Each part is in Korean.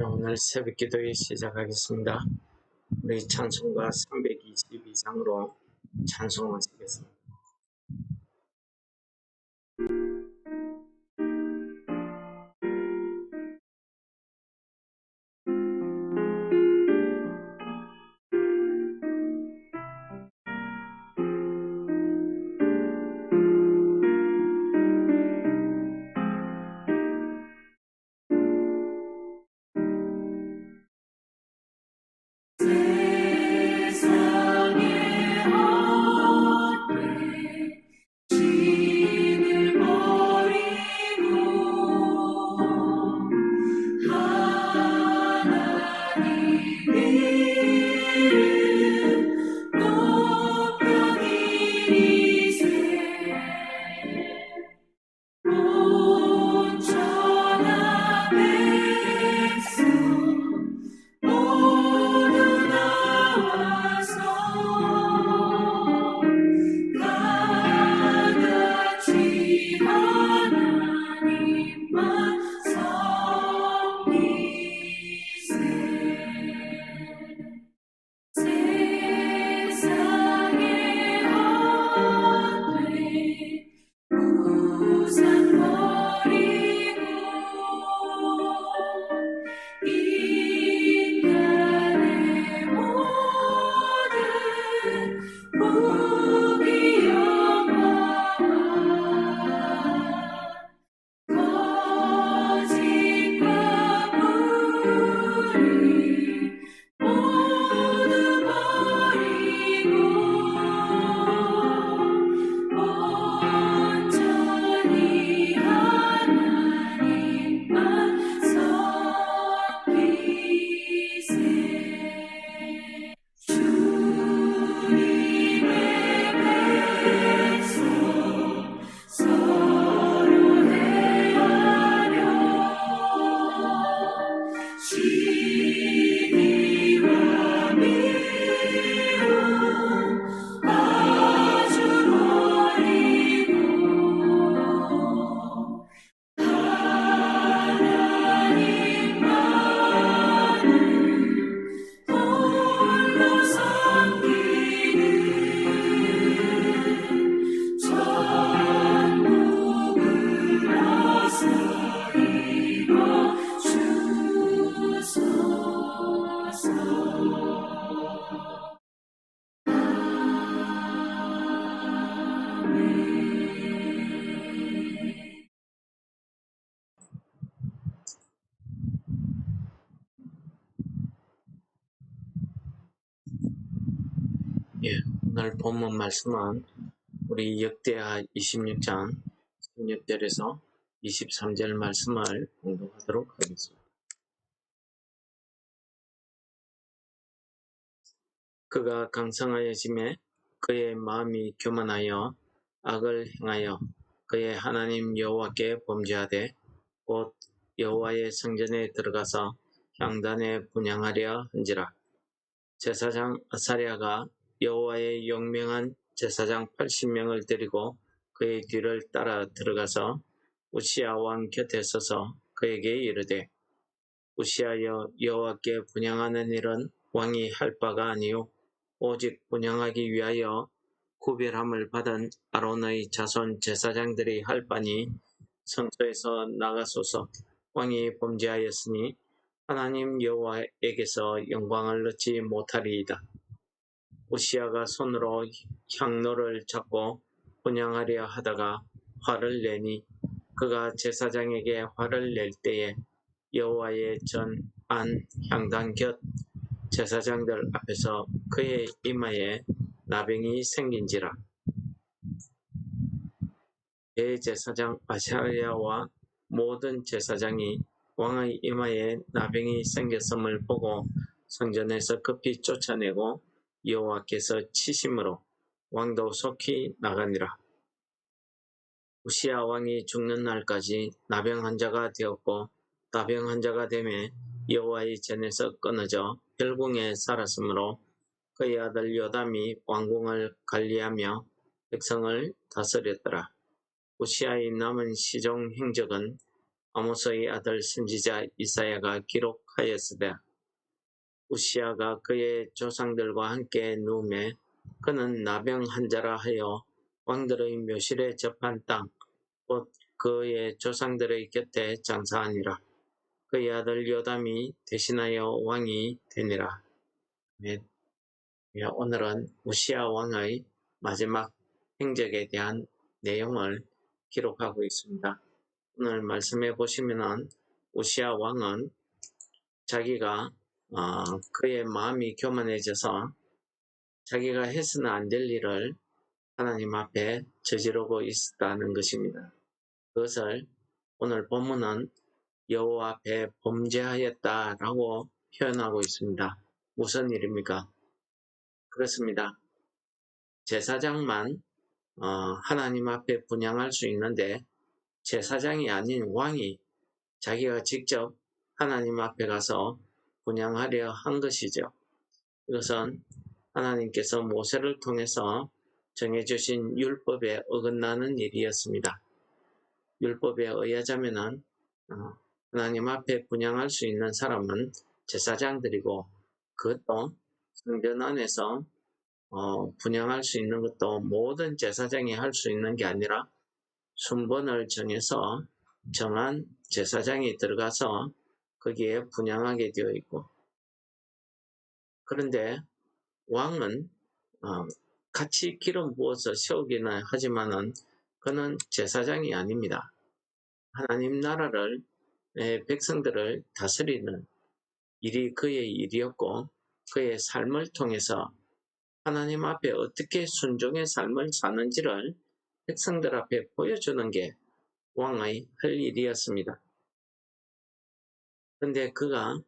오늘 새벽 기도회 시작하겠습니다. 우리 찬송가 322장으로 찬송하시겠습니다. 오늘 본문 말씀은 우리 역대하 26장 16절에서 23절 말씀을 공독하도록 하겠습니다. 그가 강성하여짐에 그의 마음이 교만하여 악을 행하여 그의 하나님 여호와께 범죄하되 곧 여호와의 성전에 들어가서 향단에 분향하려 한지라. 제사장 아사랴가 여호와의 용명한 제사장 80명을 데리고 그의 뒤를 따라 들어가서 우시야 왕 곁에 서서 그에게 이르되, 우시하여 여호와께 분향하는 일은 왕이 할 바가 아니요 오직 분향하기 위하여 구별함을 받은 아론의 자손 제사장들이 할 바니 성소에서 나가소서. 왕이 범죄하였으니 하나님 여호와에게서 영광을 얻지 못하리이다. 우시야가 손으로 향로를 잡고 분향하려 하다가 화를 내니 그가 제사장에게 화를 낼 때에 여호와의 전 안 향단 곁 제사장들 앞에서 그의 이마에 나병이 생긴지라. 대제사장 아사랴와 모든 제사장이 왕의 이마에 나병이 생겼음을 보고 성전에서 급히 쫓아내고 여호와께서 치심으로 왕도 속히 나가니라. 우시야 왕이 죽는 날까지 나병 환자가 되었고 나병 환자가 되매 여호와의 전에서 끊어져 혈궁에 살았으므로 그의 아들 요담이 왕궁을 관리하며 백성을 다스렸더라. 우시야의 남은 시종 행적은 아모스의 아들 선지자 이사야가 기록하였으되 우시아가 그의 조상들과 함께 누움에 그는 나병 환자라 하여 왕들의 묘실에 접한 땅 곧 그의 조상들의 곁에 장사하니라. 그의 아들 요담이 대신하여 왕이 되니라. 네, 오늘은 우시아 왕의 마지막 행적에 대한 내용을 기록하고 있습니다. 오늘 말씀해 보시면은 우시아 왕은 자기가 그의 마음이 교만해져서 자기가 해서는 안 될 일을 하나님 앞에 저지르고 있었다는 것입니다. 그것을 오늘 본문은 여호와 앞에 범죄하였다라고 표현하고 있습니다. 무슨 일입니까? 그렇습니다. 제사장만 하나님 앞에 분향할 수 있는데 제사장이 아닌 왕이 자기가 직접 하나님 앞에 가서 분향하려 한 것이죠. 이것은 하나님께서 모세를 통해서 정해주신 율법에 어긋나는 일이었습니다. 율법에 의하자면은 하나님 앞에 분향할 수 있는 사람은 제사장들이고 그것도 성전 안에서 분향할 수 있는 것도 모든 제사장이 할 수 있는 게 아니라 순번을 정해서 정한 제사장이 들어가서 거기에 분향하게 되어 있고 그런데 왕은 같이 기름 부어서 세우기는 하지만은 그는 제사장이 아닙니다. 하나님 나라를 백성들을 다스리는 일이 그의 일이었고 그의 삶을 통해서 하나님 앞에 어떻게 순종의 삶을 사는지를 백성들 앞에 보여주는 게 왕의 할 일이었습니다. 그런데 그가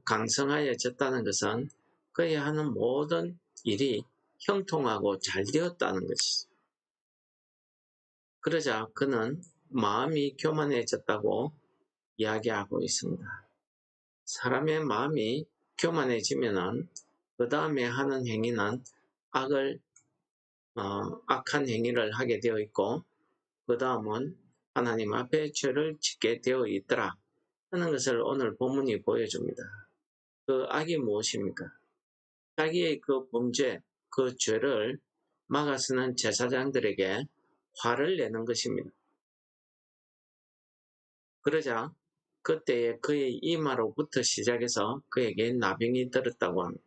강성하여졌다는 것은 그의 하는 모든 일이 형통하고 잘 되었다는 것이죠. 그러자 그는 마음이 교만해졌다고 이야기하고 있습니다. 사람의 마음이 교만해지면은 그 다음에 하는 행위는 악한 행위를 하게 되어 있고 그 다음은 하나님 앞에 죄를 짓게 되어 있더라 하는 것을 오늘 본문이 보여줍니다. 그 악이 무엇입니까? 자기의 그 범죄, 그 죄를 막아서는 제사장들에게 화를 내는 것입니다. 그러자 그때에 그의 이마로부터 시작해서 그에게 나병이 들었다고 합니다.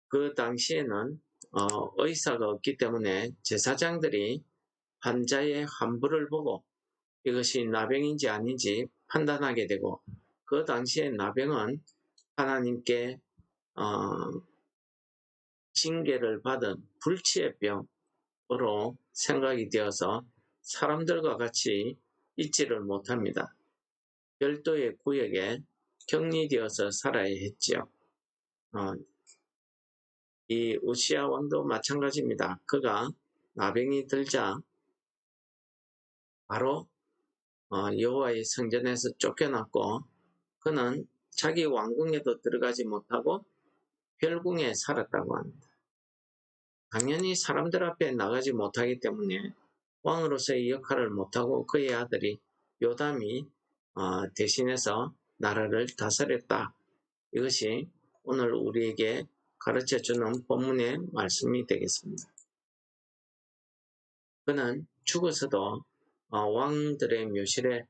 그 당시에는 의사가 없기 때문에 제사장들이 환자의 환부를 보고 이것이 나병인지 아닌지 판단하게 되고 그 당시에 나병은 하나님께 징계를 받은 불치의 병으로 생각이 되어서 사람들과 같이 있지를 못합니다. 별도의 구역에 격리되어서 살아야 했지요. 이 우시아 왕도 마찬가지입니다. 그가 나병이 들자 바로 여호와의 성전에서 쫓겨났고 그는 자기 왕궁에도 들어가지 못하고 별궁에 살았다고 합니다. 당연히 사람들 앞에 나가지 못하기 때문에 왕으로서의 역할을 못하고 그의 아들이 요담이 대신해서 나라를 다스렸다. 이것이 오늘 우리에게 가르쳐주는 본문의 말씀이 되겠습니다. 그는 죽어서도 왕들의 묘실에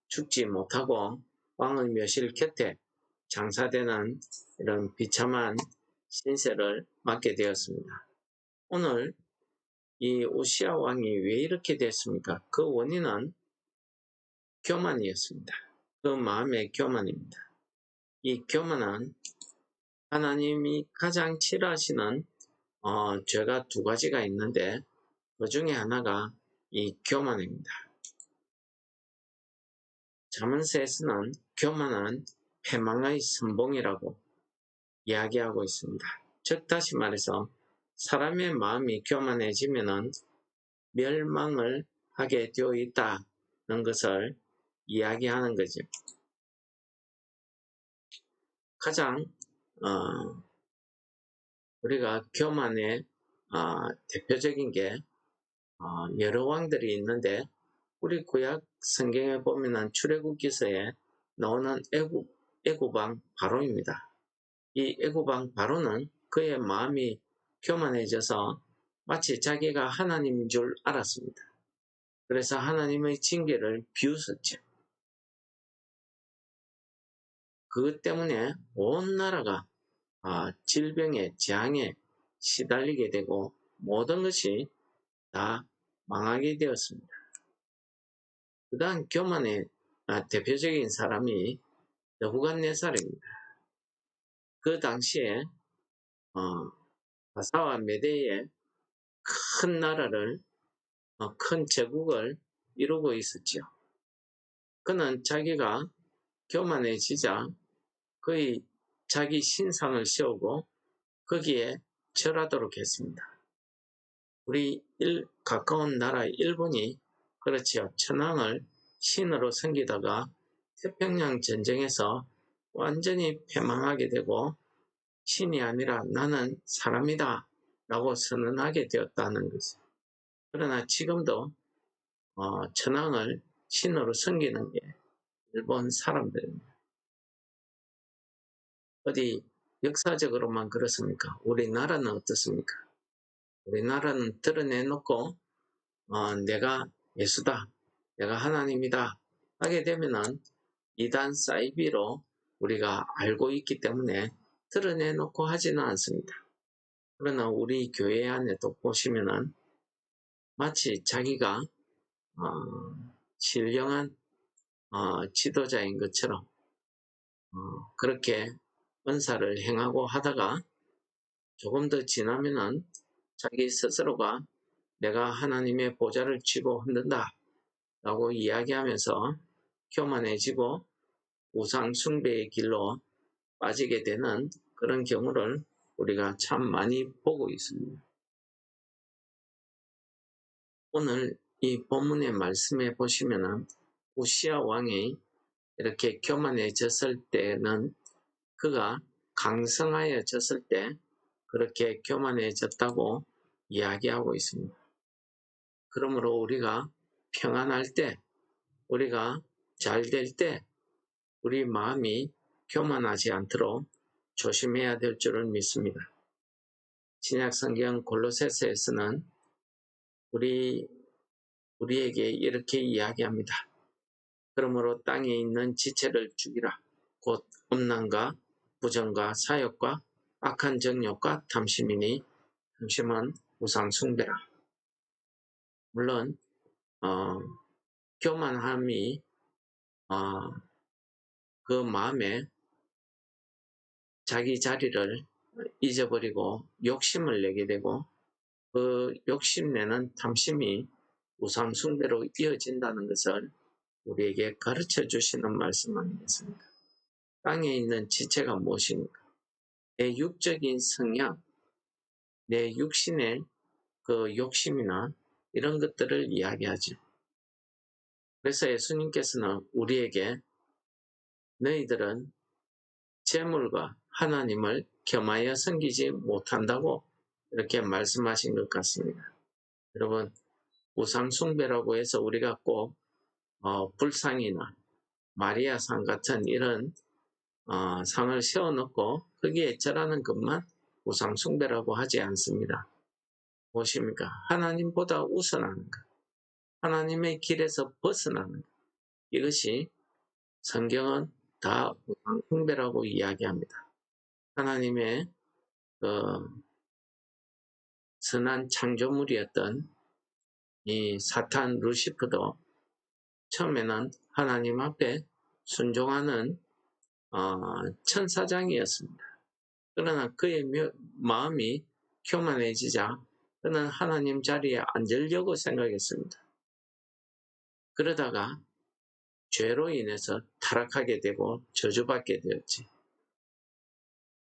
죽지 못하고 왕의 묘실 곁에 장사되는 이런 비참한 신세를 맞게 되었습니다. 오늘 이 우시아 왕이 왜 이렇게 됐습니까? 그 원인은 교만이었습니다. 그 마음의 교만입니다. 이 교만은 하나님이 가장 싫어하시는 죄가 두 가지가 있는데 그 중에 하나가 이 교만입니다. 잠언서에서는 교만은 패망의 선봉이라고 이야기하고 있습니다. 즉 다시 말해서 사람의 마음이 교만해지면은 멸망을 하게 되어 있다는 것을 이야기하는 거죠. 가장 우리가 교만의 대표적인 게 여러 왕들이 있는데 우리 구약 성경에 보면은 출애굽기서에 나오는 애굽왕 바로입니다. 이 애굽왕 바로는 그의 마음이 교만해져서 마치 자기가 하나님인 줄 알았습니다. 그래서 하나님의 징계를 비웃었죠. 그것 때문에 온 나라가 질병에 재앙에 시달리게 되고 모든 것이 다 망하게 되었습니다. 그 다음 교만의 대표적인 사람이 느부갓네살입니다. 그 당시에 바사와 메대의 큰 나라를 큰 제국을 이루고 있었죠. 그는 자기가 교만해지자 거의 자기 신상을 세우고 거기에 절하도록 했습니다. 우리 가까운 나라 일본이 그렇지요. 천황을 신으로 섬기다가 태평양 전쟁에서 완전히 패망하게 되고 신이 아니라 나는 사람이다 라고 선언하게 되었다는 것이죠. 그러나 지금도 천황을 신으로 섬기는 게 일본 사람들입니다. 어디 역사적으로만 그렇습니까? 우리나라는 어떻습니까? 우리나라는 드러내놓고 내가 예수다, 내가 하나님이다 하게 되면은 이단 사이비로 우리가 알고 있기 때문에 드러내놓고 하지는 않습니다. 그러나 우리 교회 안에도 보시면은 마치 자기가 신령한 지도자인 것처럼 그렇게 은사를 행하고 하다가 조금 더 지나면은 자기 스스로가 내가 하나님의 보좌를 쥐고 흔든다 라고 이야기하면서 교만해지고 우상 숭배의 길로 빠지게 되는 그런 경우를 우리가 참 많이 보고 있습니다. 오늘 이 본문의 말씀에 보시면은 우시야 왕이 이렇게 교만해졌을 때는 그가 강성하여졌을 때 그렇게 교만해졌다고 이야기하고 있습니다. 그러므로 우리가 평안할 때, 우리가 잘 될 때 우리 마음이 교만하지 않도록 조심해야 될 줄을 믿습니다. 신약성경 골로새서에서는 우리에게 이렇게 이야기합니다. 그러므로 땅에 있는 지체를 죽이라. 곧 음란과 부정과 사욕과 악한 정욕과 탐심이니 탐심은 우상 숭배라. 물론 교만함이 그 마음에 자기 자리를 잊어버리고 욕심을 내게 되고 그 욕심내는 탐심이 우상 숭배로 이어진다는 것을 우리에게 가르쳐 주시는 말씀 아니겠습니까? 땅에 있는 지체가 무엇입니까? 내 육적인 성향, 내 육신의 그 욕심이나 이런 것들을 이야기하죠. 그래서 예수님께서는 우리에게 너희들은 재물과 하나님을 겸하여 섬기지 못한다고 이렇게 말씀하신 것 같습니다. 여러분, 우상 숭배라고 해서 우리가 꼭 불상이나 마리아상 같은 이런 상을 세워놓고 거기에 절하는 것만 우상 숭배라고 하지 않습니다. 무엇입니까? 하나님보다 우선하는 것, 하나님의 길에서 벗어나는 것, 이것이 성경은 다 우상 숭배라고 이야기합니다. 하나님의 선한 창조물이었던 이 사탄 루시프도 처음에는 하나님 앞에 순종하는 천사장이었습니다. 그러나 그의 마음이 교만해지자 그는 하나님 자리에 앉으려고 생각했습니다. 그러다가 죄로 인해서 타락하게 되고 저주받게 되었지.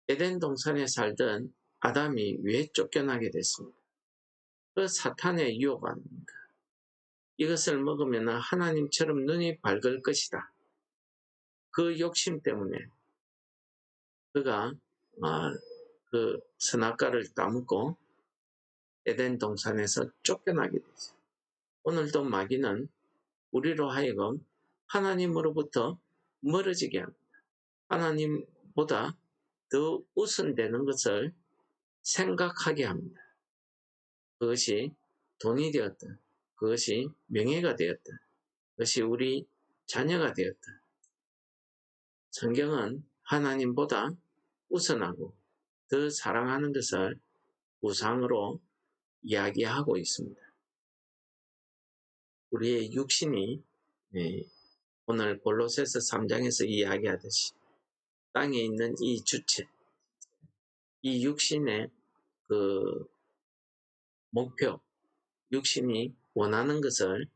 에덴 동산에 살던 아담이 왜 쫓겨나게 됐습니까? 그 사탄의 유혹 아닙니까? 이것을 먹으면 하나님처럼 눈이 밝을 것이다. 그 욕심 때문에 그가 그 선악과를 따먹고 에덴 동산에서 쫓겨나게 되죠. 오늘도 마귀는 우리로 하여금 하나님으로부터 멀어지게 합니다. 하나님보다 더 우선되는 것을 생각하게 합니다. 그것이 돈이 되었다. 그것이 명예가 되었다. 그것이 우리 자녀가 되었다. 성경은 하나님보다 우선하고 더 사랑하는 것을 우상으로 이야기하고 있습니다. 우리의 육신이 오늘 골로새서 3장에서 이야기하듯이 땅에 있는 이 주체, 이 육신의 그 목표, 육신이 원하는 것을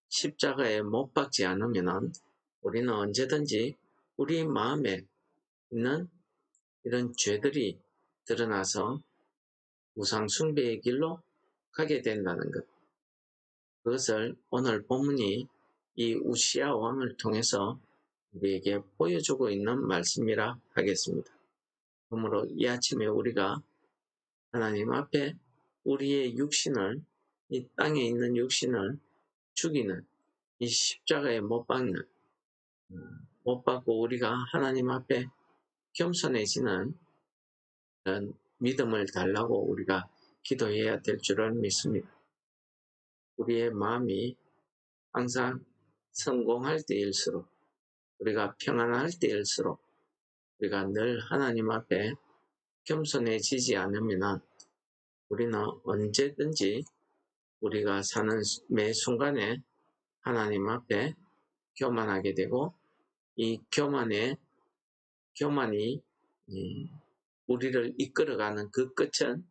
십자가에 못 박지 않으면 우리는 언제든지 우리 마음에 있는 이런 죄들이 드러나서 우상 숭배의 길로 가게 된다는 것. 그것을 오늘 본문이 이 우시야 왕을 통해서 우리에게 보여주고 있는 말씀이라 하겠습니다. 그러므로 이 아침에 우리가 하나님 앞에 우리의 육신을, 이 땅에 있는 육신을 죽이는 이 십자가에 못 박는, 못 박고 우리가 하나님 앞에 겸손해지는 그런 믿음을 달라고 우리가 기도해야 될 줄을 믿습니다. 우리의 마음이 항상 성공할 때일수록, 우리가 평안할 때일수록 우리가 늘 하나님 앞에 겸손해지지 않으면 우리는 언제든지 우리가 사는 매 순간에 하나님 앞에 교만하게 되고, 이 교만이 우리를 이끌어가는 그 끝은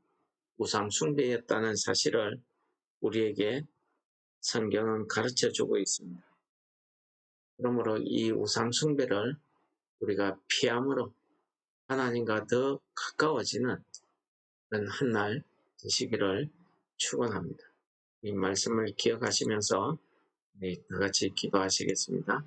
우상 숭배였다는 사실을 우리에게 성경은 가르쳐주고 있습니다. 그러므로 이 우상 숭배를 우리가 피함으로 하나님과 더 가까워지는 그런 한날 되시기를 축원합니다. 이 말씀을 기억하시면서 다 같이 기도하시겠습니다.